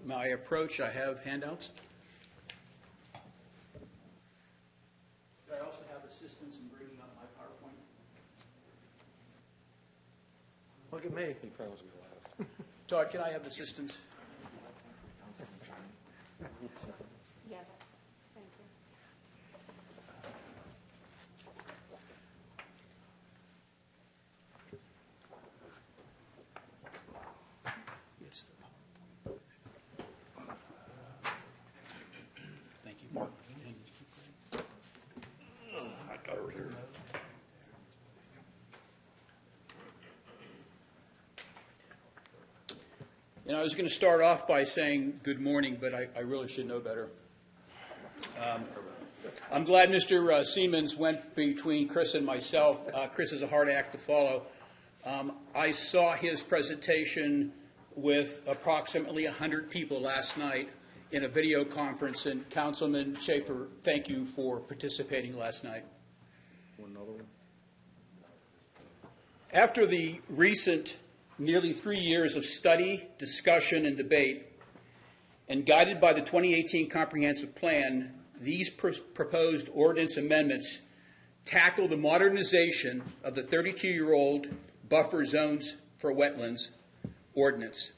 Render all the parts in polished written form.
my approach, I have handouts. I also have assistance in bringing up my PowerPoint. Look at me. He probably was going to last. Todd, can I have assistance? Yes, thank you. It's the PowerPoint. Thank you, Mark. I got her here. You know, I was going to start off by saying good morning, but I really should know better. I'm glad Mr. Siemens went between Chris and myself. Chris is a hard act to follow. I saw his presentation with approximately 100 people last night in a video conference, and Councilman Schaefer, thank you for participating last night. Another one. After the recent nearly 3 years of study, discussion, and debate, and guided by the 2018 Comprehensive Plan, these proposed ordinance amendments tackle the modernization of the 32-year-old buffer zones for wetlands ordinance.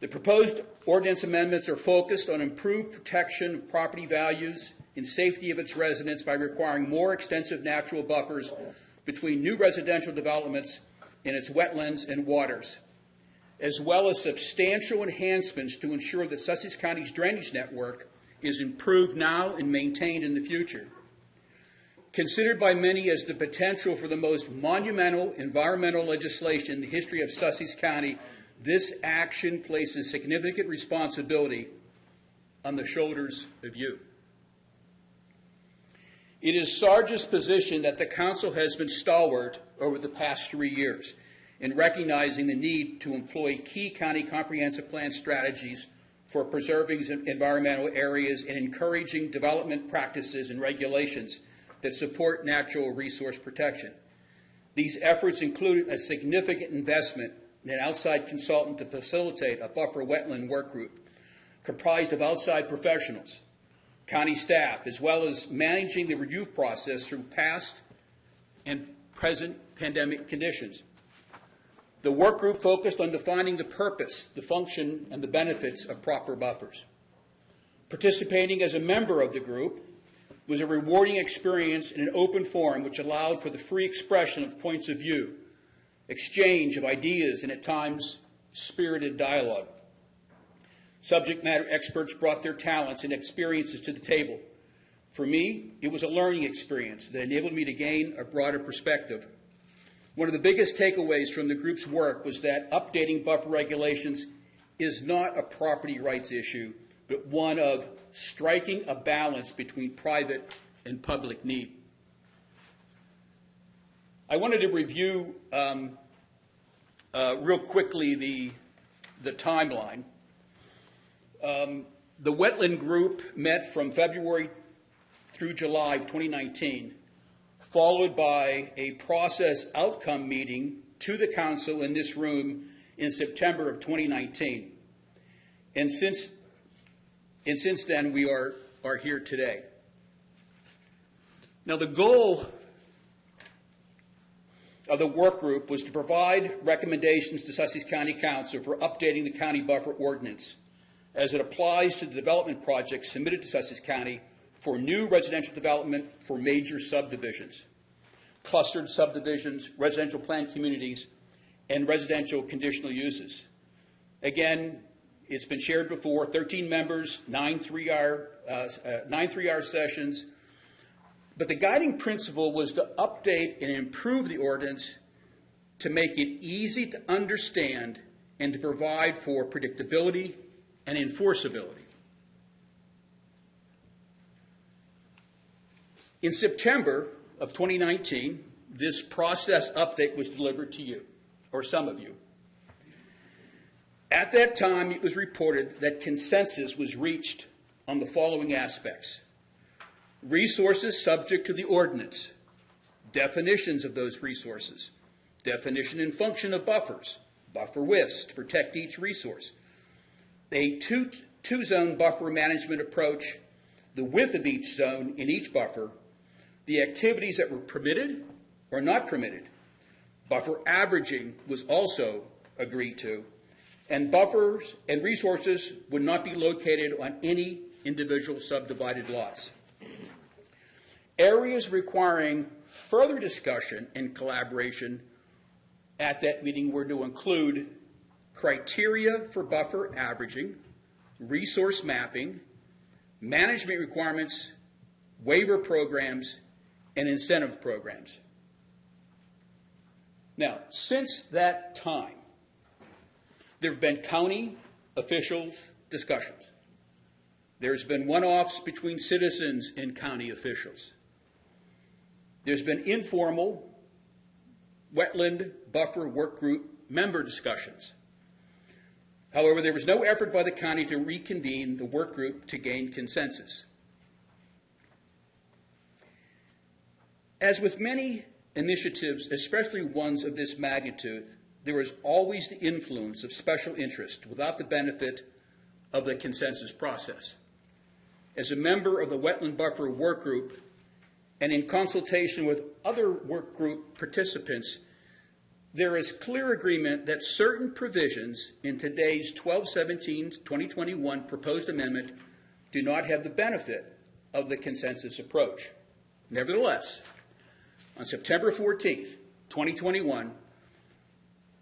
The proposed ordinance amendments are focused on improved protection of property values and safety of its residents by requiring more extensive natural buffers between new residential developments in its wetlands and waters, as well as substantial enhancements to ensure that Sussex County's drainage network is improved now and maintained in the future. Considered by many as the potential for the most monumental environmental legislation in the history of Sussex County, this action places significant responsibility on the shoulders of you. It is SARG's position that the Council has been stalwart over the past 3 years in recognizing the need to employ key county comprehensive plan strategies for preserving environmental areas and encouraging development practices and regulations that support natural resource protection. These efforts included a significant investment in an outside consultant to facilitate a buffer wetland work group comprised of outside professionals, county staff, as well as managing the review process through past and present pandemic conditions. The work group focused on defining the purpose, the function, and the benefits of proper buffers. Participating as a member of the group was a rewarding experience in an open forum which allowed for the free expression of points of view, exchange of ideas, and at times spirited dialogue. Subject matter experts brought their talents and experiences to the table. For me, it was a learning experience that enabled me to gain a broader perspective. One of the biggest takeaways from the group's work was that updating buffer regulations is not a property rights issue, but one of striking a balance between private and public need. I wanted to review real quickly the timeline. The wetland group met from February through July of 2019, followed by a process outcome meeting to the council in this room in September of 2019. And since then, we are here today. Now, the goal of the work group was to provide recommendations to Sussex County Council for updating the county buffer ordinance as it applies to the development projects submitted to Sussex County for new residential development for major subdivisions, clustered subdivisions, residential planned communities, and residential conditional uses. Again, it's been shared before, 13 members, 9 three-hour sessions. But the guiding principle was to update and improve the ordinance to make it easy to understand and to provide for predictability and enforceability. In September of 2019, this process update was delivered to you, or some of you. At that time, it was reported that consensus was reached on the following aspects: resources subject to the ordinance, definitions of those resources, definition and function of buffers, buffer widths to protect each resource, a two-zone buffer management approach, the width of each zone in each buffer, the activities that were permitted or not permitted. Buffer averaging was also agreed to, and buffers and resources would not be located on any individual subdivided lots. Areas requiring further discussion and collaboration at that meeting were to include criteria for buffer averaging, resource mapping, management requirements, waiver programs, and incentive programs. Now, since that time, there have been county officials' discussions. There's been one-offs between citizens and county officials. There's been informal wetland buffer work group member discussions. However, there was no effort by the county to reconvene the work group to gain consensus. As with many initiatives, especially ones of this magnitude, there is always the influence of special interest without the benefit of the consensus process. As a member of the Wetland Buffer Work Group, and in consultation with other work group participants, there is clear agreement that certain provisions in today's 12/17/2021 proposed amendment do not have the benefit of the consensus approach. Nevertheless, on September 14th, 2021,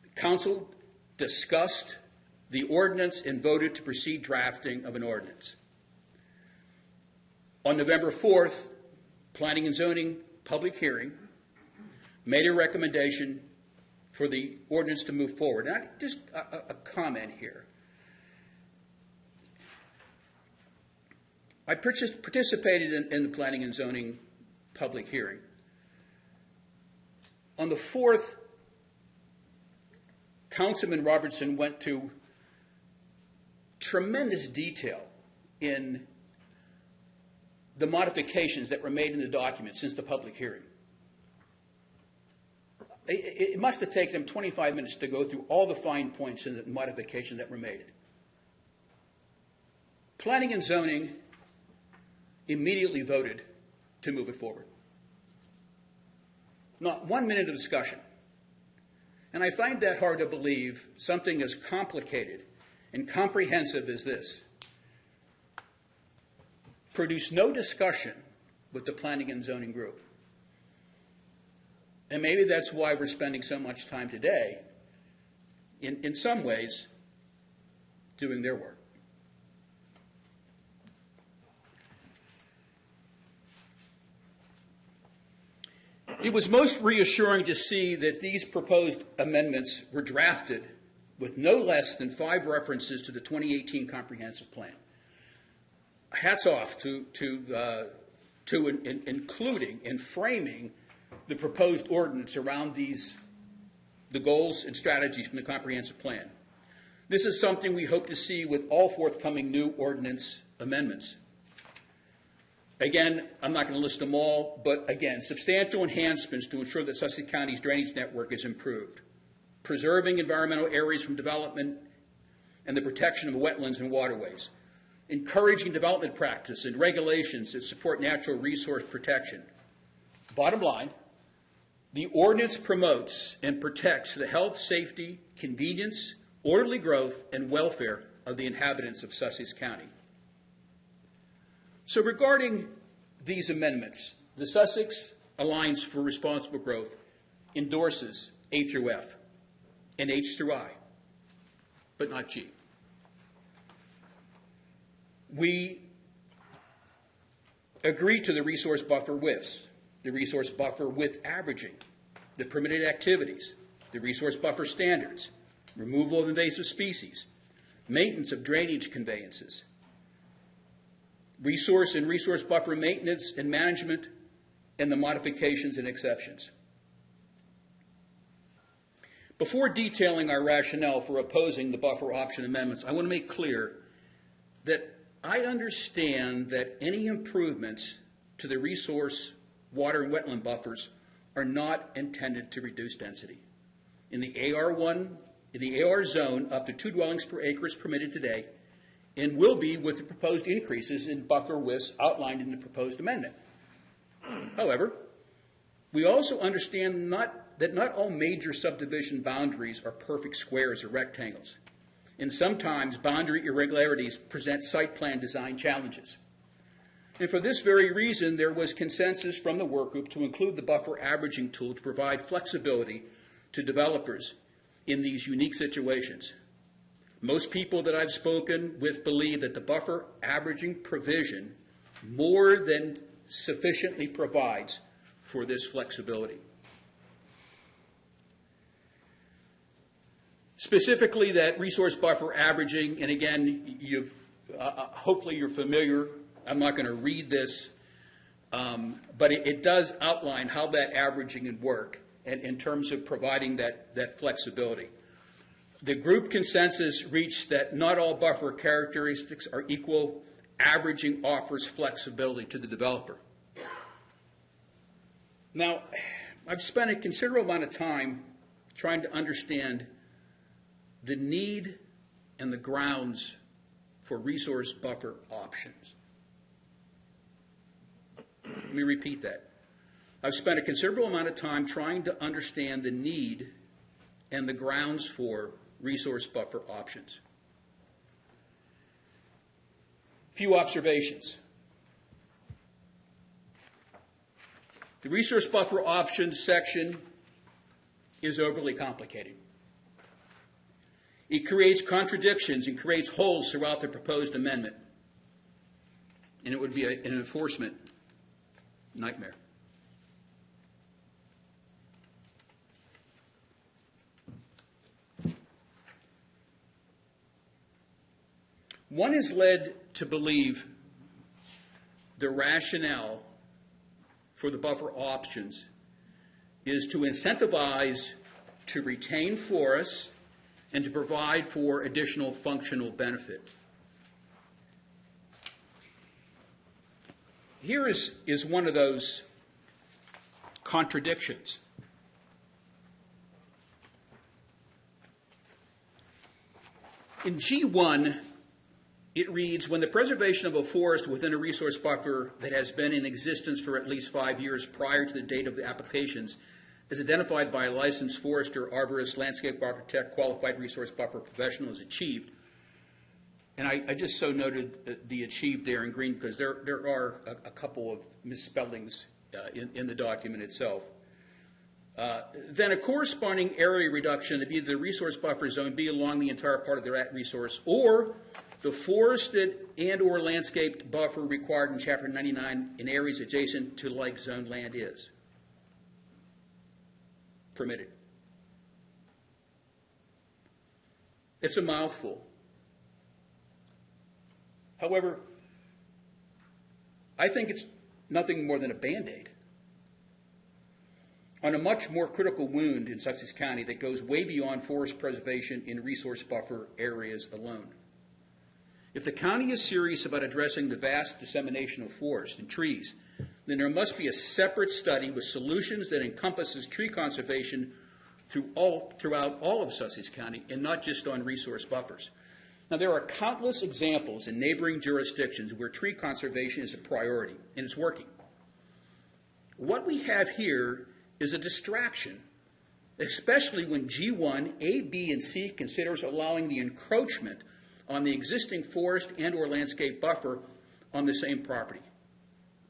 the Council discussed the ordinance and voted to proceed drafting of an ordinance. On November 4th, Planning and Zoning public hearing made a recommendation for the ordinance to move forward. Now, just a comment here. I participated in the Planning and Zoning public hearing. On the 4th, Councilman Robertson went to tremendous detail in the modifications that were made in the document since the public hearing. It must have taken him 25 minutes to go through all the fine points in the modifications that were made. Planning and Zoning immediately voted to move it forward. Not 1 minute of discussion. And I find that hard to believe, something as complicated and comprehensive as this produced no discussion with the Planning and Zoning group. And maybe that's why we're spending so much time today, in some ways, doing their work. It was most reassuring to see that these proposed amendments were drafted with no less than 5 references to the 2018 Comprehensive Plan. Hats off to including and framing the proposed ordinance around the goals and strategies from the Comprehensive Plan. This is something we hope to see with all forthcoming new ordinance amendments. Again, I'm not going to list them all, but again, substantial enhancements to ensure that Sussex County's drainage network is improved, preserving environmental areas from development and the protection of wetlands and waterways, encouraging development practice and regulations that support natural resource protection. Bottom line, the ordinance promotes and protects the health, safety, convenience, orderly growth, and welfare of the inhabitants of Sussex County. So regarding these amendments, the Sussex Alliance for Responsible Growth endorses A through F and H through I, but not G. We agree to the resource buffer widths, the resource buffer width averaging, the permitted activities, the resource buffer standards, removal of invasive species, maintenance of drainage conveyances, resource and resource buffer maintenance and management, and the modifications and exceptions. Before detailing our rationale for opposing the buffer option amendments, I want to make clear that I understand that any improvements to the resource, water, and wetland buffers are not intended to reduce density. In the AR1, in the AR zone, up to 2 dwellings per acre is permitted today, and will be with the proposed increases in buffer widths outlined in the proposed amendment. However, we also understand that not all major subdivision boundaries are perfect squares or rectangles, and sometimes boundary irregularities present site plan design challenges. And for this very reason, there was consensus from the work group to include the buffer averaging tool to provide flexibility to developers in these unique situations. Most people that I've spoken with believe that the buffer averaging provision more than sufficiently provides for this flexibility. Specifically, that resource buffer averaging, and again, hopefully you're familiar. I'm not going to read this, but it does outline how that averaging would work and in terms of providing that flexibility. The group consensus reached that not all buffer characteristics are equal. Averaging offers flexibility to the developer. Now, I've spent a considerable amount of time trying to understand the need and the grounds for resource buffer options. Let me repeat that. I've spent a considerable amount of time trying to understand the need and the grounds for resource buffer options. Few observations. The resource buffer options section is overly complicated. It creates contradictions and creates holes throughout the proposed amendment. And it would be an enforcement nightmare. One is led to believe the rationale for the buffer options is to incentivize to retain forests and to provide for additional functional benefit. Here is one of those contradictions. In G1, it reads, when the preservation of a forest within a resource buffer that has been in existence for at least 5 years prior to the date of the applications is identified by a licensed forester, arborist, landscape architect, qualified resource buffer professional is achieved. And I just so noted the achieved there in green because there are a couple of misspellings in the document itself. Then a corresponding area reduction of either the resource buffer zone be along the entire part of the resource or the forested and or landscaped buffer required in Chapter 99 in areas adjacent to like zone land is permitted. It's a mouthful. However, I think it's nothing more than a Band-Aid on a much more critical wound in Sussex County that goes way beyond forest preservation in resource buffer areas alone. If the county is serious about addressing the vast dissemination of forest and trees, then there must be a separate study with solutions that encompasses tree conservation throughout all of Sussex County and not just on resource buffers. Now, there are countless examples in neighboring jurisdictions where tree conservation is a priority, and it's working. What we have here is a distraction, especially when G1, A, B, and C considers allowing the encroachment on the existing forest and or landscape buffer on the same property.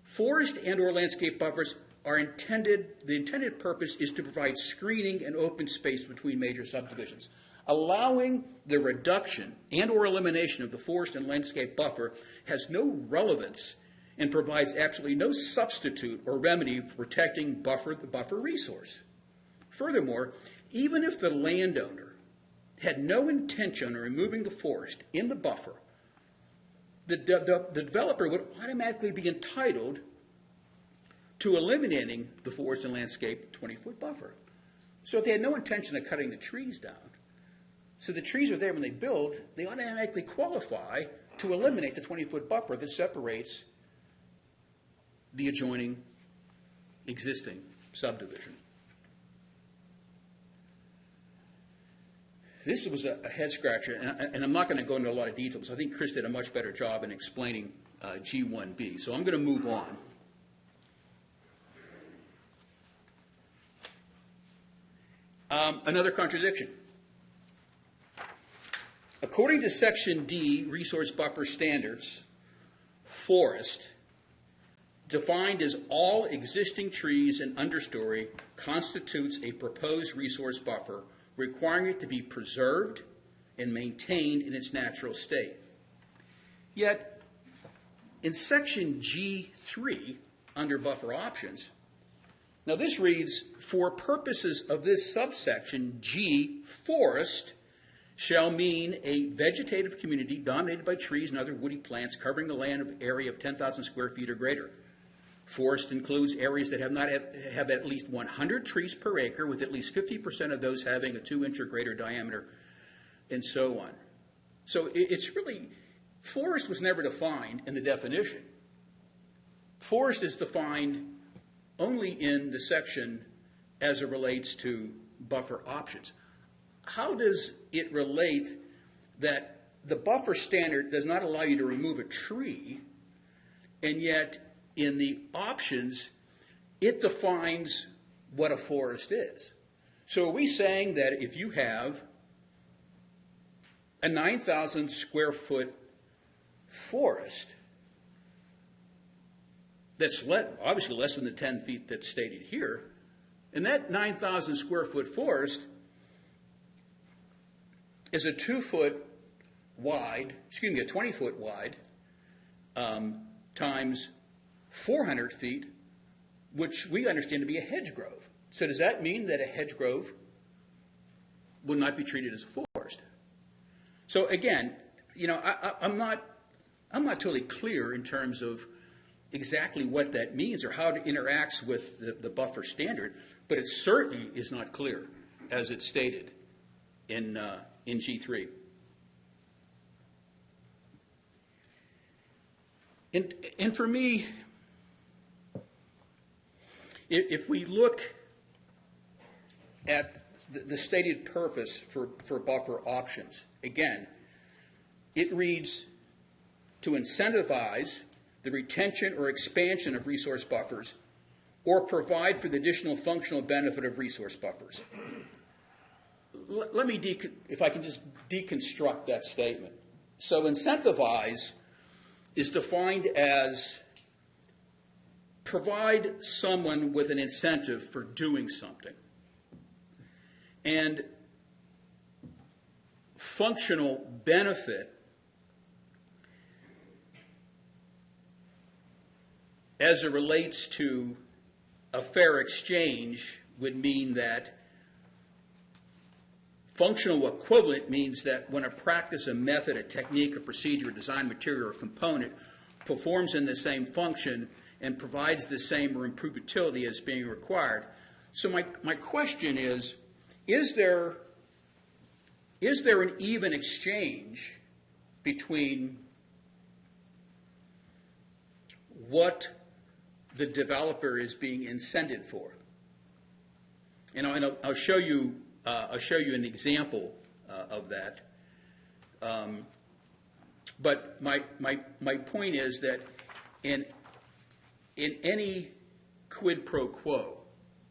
Forest and or landscape buffers are the intended purpose is to provide screening and open space between major subdivisions. Allowing the reduction and or elimination of the forest and landscape buffer has no relevance and provides absolutely no substitute or remedy for protecting the buffer resource. Furthermore, even if the landowner had no intention of removing the forest in the buffer, the developer would automatically be entitled to eliminating the forest and landscape 20-foot buffer. So if they had no intention of cutting the trees down, so the trees are there when they build, they automatically qualify to eliminate the 20-foot buffer that separates the adjoining existing subdivision. this was a head scratcher, and I'm not going to go into a lot of details. I think Chris did a much better job in explaining G1B. So I'm going to move on. Another contradiction. According to Section D, Resource Buffer Standards, forest, defined as all existing trees and understory, constitutes a proposed resource buffer, requiring it to be preserved and maintained in its natural state. Yet, in Section G3, under buffer options, now this reads, for purposes of this subsection, G, forest, shall mean a vegetative community dominated by trees and other woody plants covering the land area of 10,000 square feet or greater. Forest includes areas that have at least 100 trees per acre, with at least 50% of those having a 2-inch or greater diameter, and so on. So it's really, forest was never defined in the definition. Forest is defined only in the section as it relates to buffer options. How does it relate that the buffer standard does not allow you to remove a tree, and yet in the options, it defines what a forest is? So are we saying that if you have a 9,000 square foot forest that's obviously less than the 10 feet that's stated here, and that 9,000 square foot forest is a 20-foot wide times 400 feet, which we understand to be a hedge grove. So does that mean that a hedge grove will not be treated as a forest? So again, I'm not totally clear in terms of exactly what that means or how it interacts with the buffer standard, but it certainly is not clear as it's stated in G3. And for me, if we look at the stated purpose for buffer options, again, it reads to incentivize the retention or expansion of resource buffers or provide for the additional functional benefit of resource buffers. Let me, if I can just deconstruct that statement. So incentivize is defined as provide someone with an incentive for doing something. And functional benefit as it relates to a fair exchange would mean that functional equivalent means that when a practice, a method, a technique, a procedure, a design material, or component performs in the same function and provides the same or improved utility as being required. So my question is there an even exchange between what the developer is being incented for? And I'll show you an example of that. But my point is that in any quid pro quo,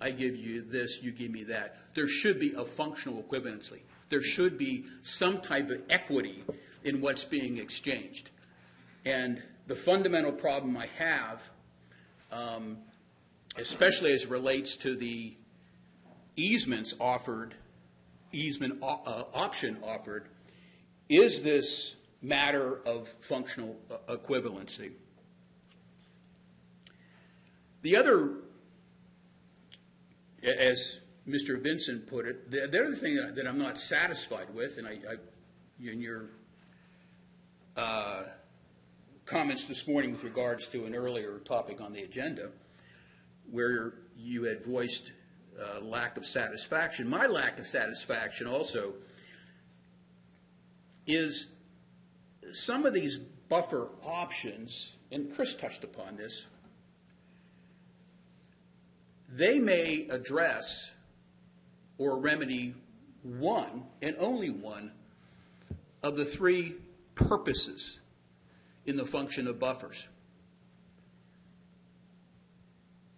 I give you this, you give me that, there should be a functional equivalency. There should be some type of equity in what's being exchanged. And the fundamental problem I have, especially as it relates to the easement option offered, is this matter of functional equivalency. The other, as Mr. Vincent put it, the other thing that I'm not satisfied with, and in your comments this morning with regards to an earlier topic on the agenda, where you had voiced lack of satisfaction. My lack of satisfaction also is some of these buffer options, and Chris touched upon this, they may address or remedy one, and only one, of the three purposes in the function of buffers.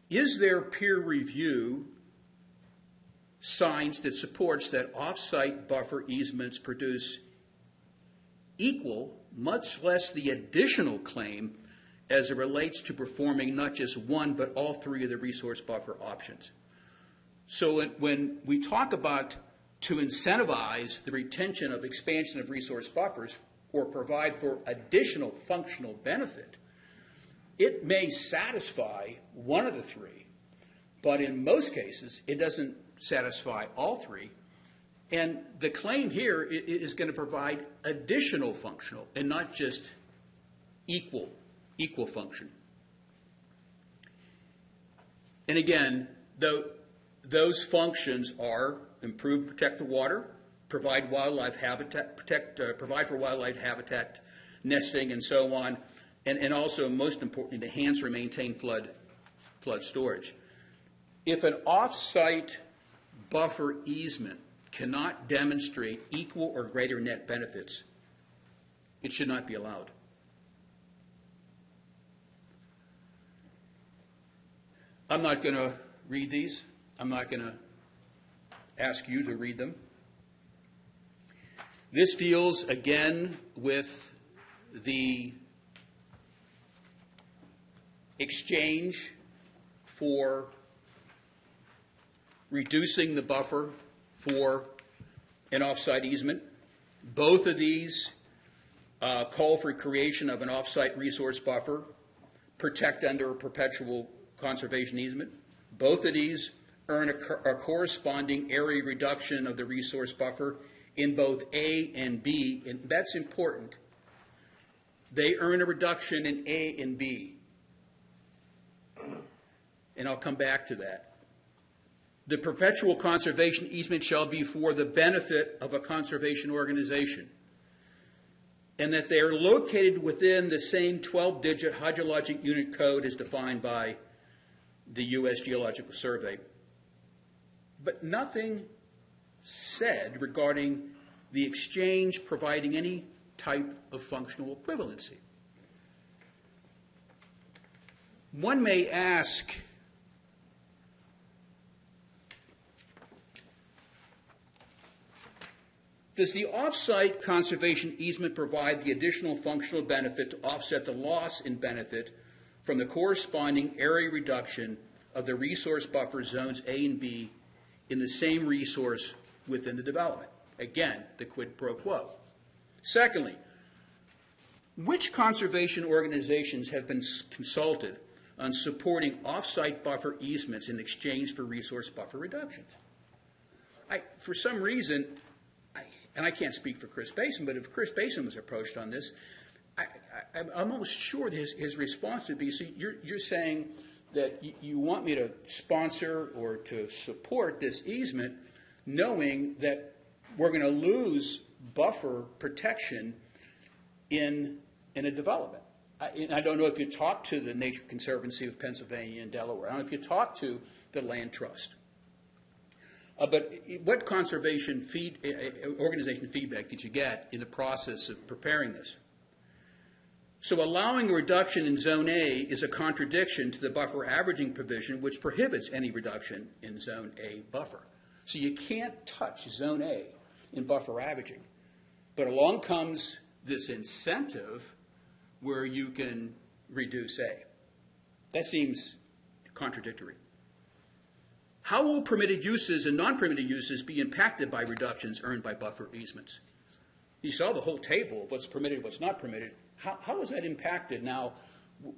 Is there peer review science that supports that off-site buffer easements produce equal, much less the additional claim as it relates to performing not just one but all three of the resource buffer options? So when we talk about to incentivize the retention of expansion of resource buffers or provide for additional functional benefit, it may satisfy one of the three, but in most cases it doesn't satisfy all three. And the claim here is going to provide additional functional and not just equal function. And again, those functions are improve and protect the water, provide wildlife habitat, provide for wildlife habitat, nesting, and so on, and also, most importantly, to enhance or maintain flood storage. If an off-site buffer easement cannot demonstrate equal or greater net benefits, it should not be allowed. I'm not going to read these. I'm not going to ask you to read them. This deals, again, with the exchange for reducing the buffer for an off-site easement. Both of these call for creation of an off-site resource buffer, protect under a perpetual conservation easement. Both of these earn a corresponding area reduction of the resource buffer in both A and B, and that's important. They earn a reduction in A and B, and I'll come back to that. The perpetual conservation easement shall be for the benefit of a conservation organization, and that they are located within the same 12-digit hydrologic unit code as defined by the U.S. Geological Survey. But nothing said regarding the exchange providing any type of functional equivalency. One may ask, does the off-site conservation easement provide the additional functional benefit to offset the loss in benefit from the corresponding area reduction of the resource buffer zones A and B in the same resource within the development? Again, the quid pro quo. Secondly, which conservation organizations have been consulted on supporting off-site buffer easements in exchange for resource buffer reductions? For some reason, and I can't speak for Chris Basin, but if Chris Basin was approached on this, I'm almost sure that his response would be, so you're saying that you want me to sponsor or to support this easement knowing that we're going to lose buffer protection in a development. I don't know if you talk to the Nature Conservancy of Pennsylvania and Delaware. I don't know if you talk to the Land Trust. But what conservation organization feedback did you get in the process of preparing this? So allowing a reduction in Zone A is a contradiction to the buffer averaging provision, which prohibits any reduction in Zone A buffer. So you can't touch Zone A in buffer averaging. But along comes this incentive where you can reduce A. That seems contradictory. How will permitted uses and non-permitted uses be impacted by reductions earned by buffer easements? You saw the whole table of what's permitted, what's not permitted. How is that impacted now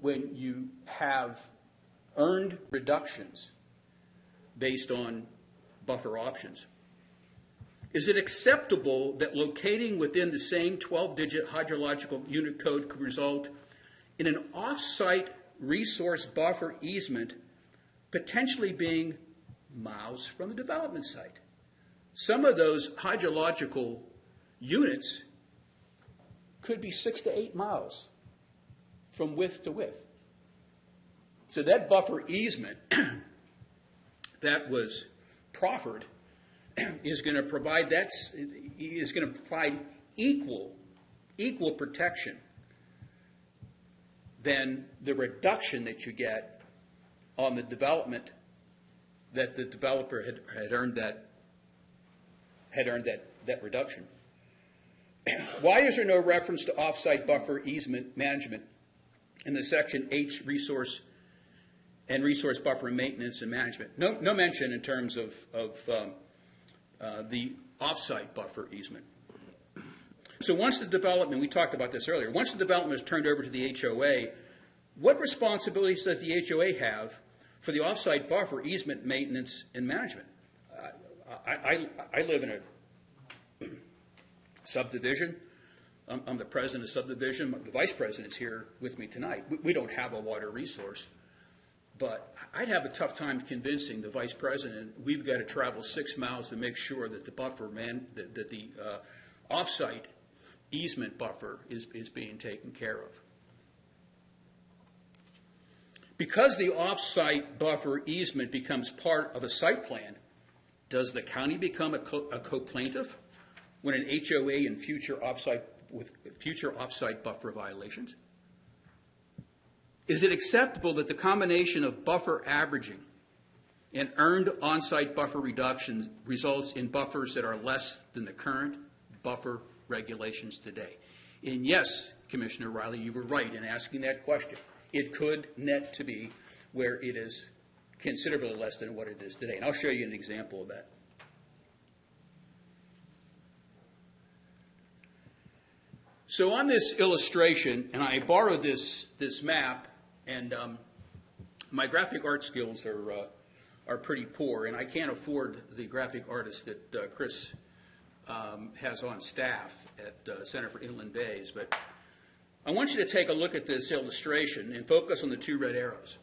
when you have earned reductions based on buffer options? Is it acceptable that locating within the same 12-digit hydrological unit code could result in an off-site resource buffer easement potentially being miles from the development site? Some of those hydrological units could be 6 to 8 miles from width to width. So that buffer easement that was proffered is going to provide equal protection than the reduction that you get on the development that the developer had earned that reduction. Why is there no reference to off-site buffer easement management in the section H resource buffer maintenance and management? No mention in terms of the off-site buffer easement. So once the development, we talked about this earlier, once the development is turned over to the HOA, what responsibilities does the HOA have for the off-site buffer easement maintenance and management? I live in a subdivision. I'm the president of subdivision. The vice president's here with me tonight. We don't have a water resource, but I'd have a tough time convincing the vice president we've got to travel 6 miles to make sure that the buffer that the off-site easement buffer is being taken care of. Because the off-site buffer easement becomes part of a site plan, does the county become a co-plaintiff when an HOA in future off-site buffer violations? Is it acceptable that the combination of buffer averaging and earned on-site buffer reductions results in buffers that are less than the current buffer regulations today? And yes, Commissioner Riley, you were right in asking that question. It could net to be where it is considerably less than what it is today. And I'll show you an example of that. So on this illustration, and I borrowed this map, and my graphic art skills are pretty poor, and I can't afford the graphic artist that Chris has on staff at Center for Inland Bays. But I want you to take a look at this illustration and focus on the 2 red arrows.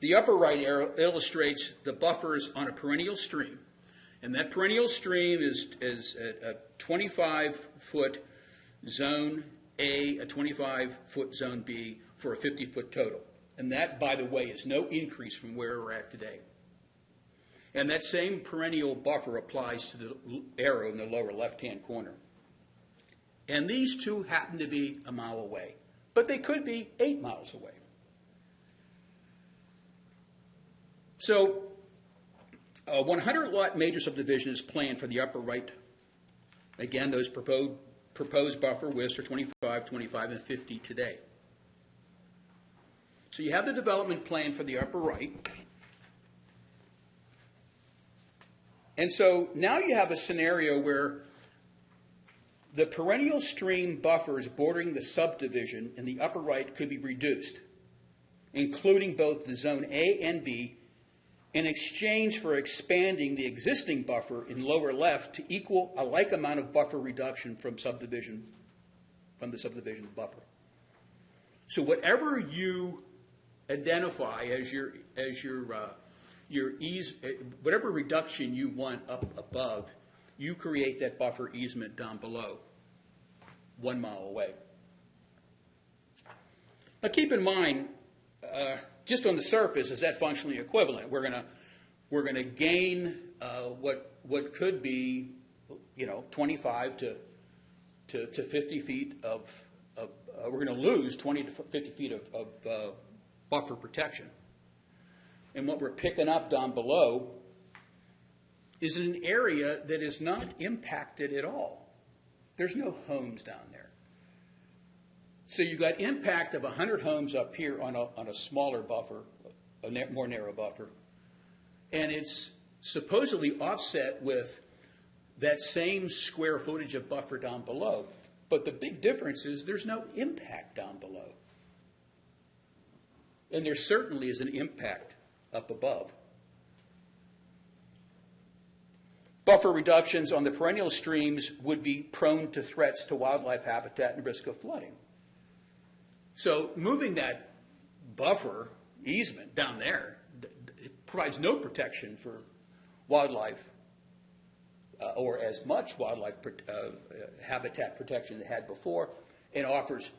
The upper right arrow illustrates the buffers on a perennial stream, and that perennial stream is a 25-foot zone A, a 25-foot zone B for a 50-foot total. And that, by the way, is no increase from where we're at today. And that same perennial buffer applies to the arrow in the lower left-hand corner. And these two happen to be a mile away, but they could be 8 miles away. So a 100-lot major subdivision is planned for the upper right. Again, those proposed buffer widths are 25, 25, and 50 today. So you have the development plan for the upper right. And so now you have a scenario where the perennial stream buffers bordering the subdivision in the upper right could be reduced, including both the zone A and B, in exchange for expanding the existing buffer in lower left to equal a like amount of buffer reduction from the subdivision buffer. So whatever you identify as whatever reduction you want up above, you create that buffer easement down below, 1 mile away. Now keep in mind, just on the surface, is that functionally equivalent? We're going to gain what could be, 25 to 50 feet of we're going to lose 20 to 50 feet of buffer protection. And what we're picking up down below is an area that is not impacted at all. There's no homes down there. So you've got impact of 100 homes up here on a smaller buffer, a more narrow buffer. And it's supposedly offset with that same square footage of buffer down below. But the big difference is there's no impact down below. And there certainly is an impact up above. Buffer reductions on the perennial streams would be prone to threats to wildlife habitat and risk of flooding. So moving that buffer easement down there, it provides no protection for wildlife or as much wildlife habitat protection as it had before, and offers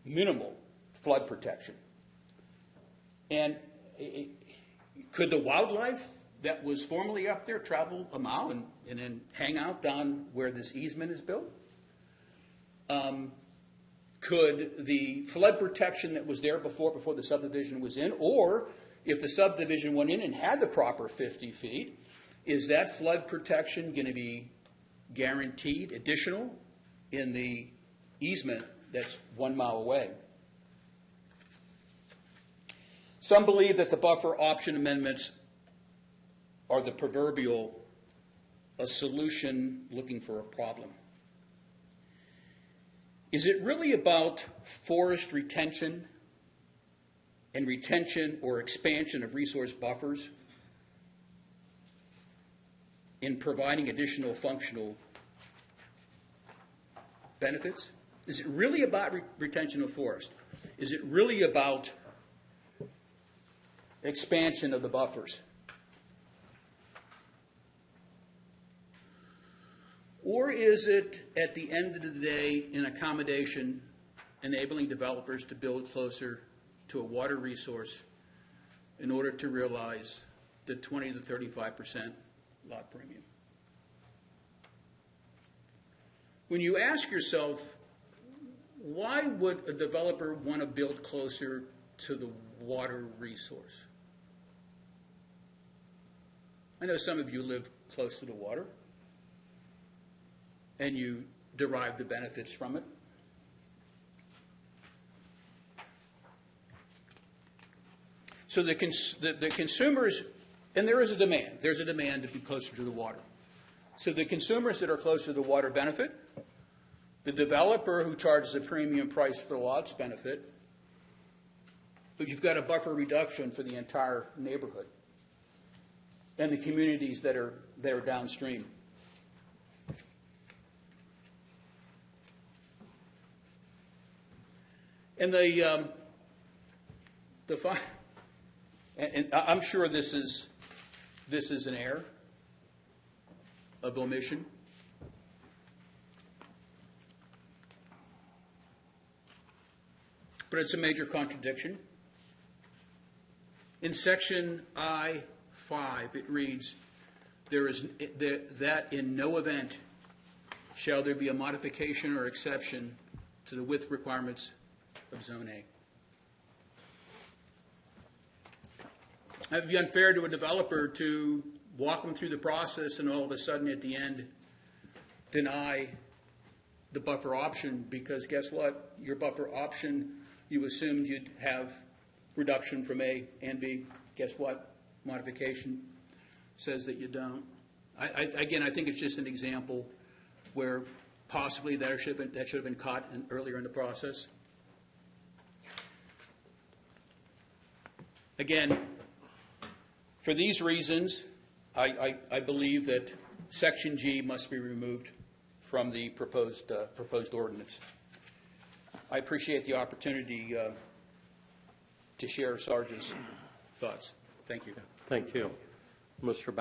minimal flood protection. And could the wildlife that was formerly up there travel a mile and then hang out down where this easement is built? Could the flood protection that was there before the subdivision was in, or if the subdivision went in and had the proper 50 feet, is that flood protection going to be guaranteed additional in the easement that's 1 mile away? Some believe that the buffer option amendments are the proverbial a solution looking for a problem. Is it really about forest retention and retention or expansion of resource buffers in providing additional functional benefits? Is it really about retention of forest? Is it really about expansion of the buffers? Or is it, at the end of the day, an accommodation enabling developers to build closer to a water resource in order to realize the 20 to 35% lot premium? When you ask yourself, why would a developer want to build closer to the water resource? I know some of you live close to the water, and you derive the benefits from it. So the consumers, and there is a demand. There's a demand to be closer to the water. So the consumers that are closer to the water benefit. The developer who charges a premium price for the lots benefit. But you've got a buffer reduction for the entire neighborhood and the communities that are downstream. And and I'm sure this is an error of omission. But it's a major contradiction. In section I-5, it reads, that in no event shall there be a modification or exception to the width requirements of Zone A. It would be unfair to a developer to walk them through the process and all of a sudden at the end deny the buffer option, because guess what? Your buffer option, you assumed you'd have reduction from A and B. Guess what? Modification says that you don't. Again, I think it's just an example where possibly that should have been caught earlier in the process. Again, for these reasons, I believe that Section G must be removed from the proposed ordinance. I appreciate the opportunity to share Sarge's thoughts. Thank you. Thank you. Mr.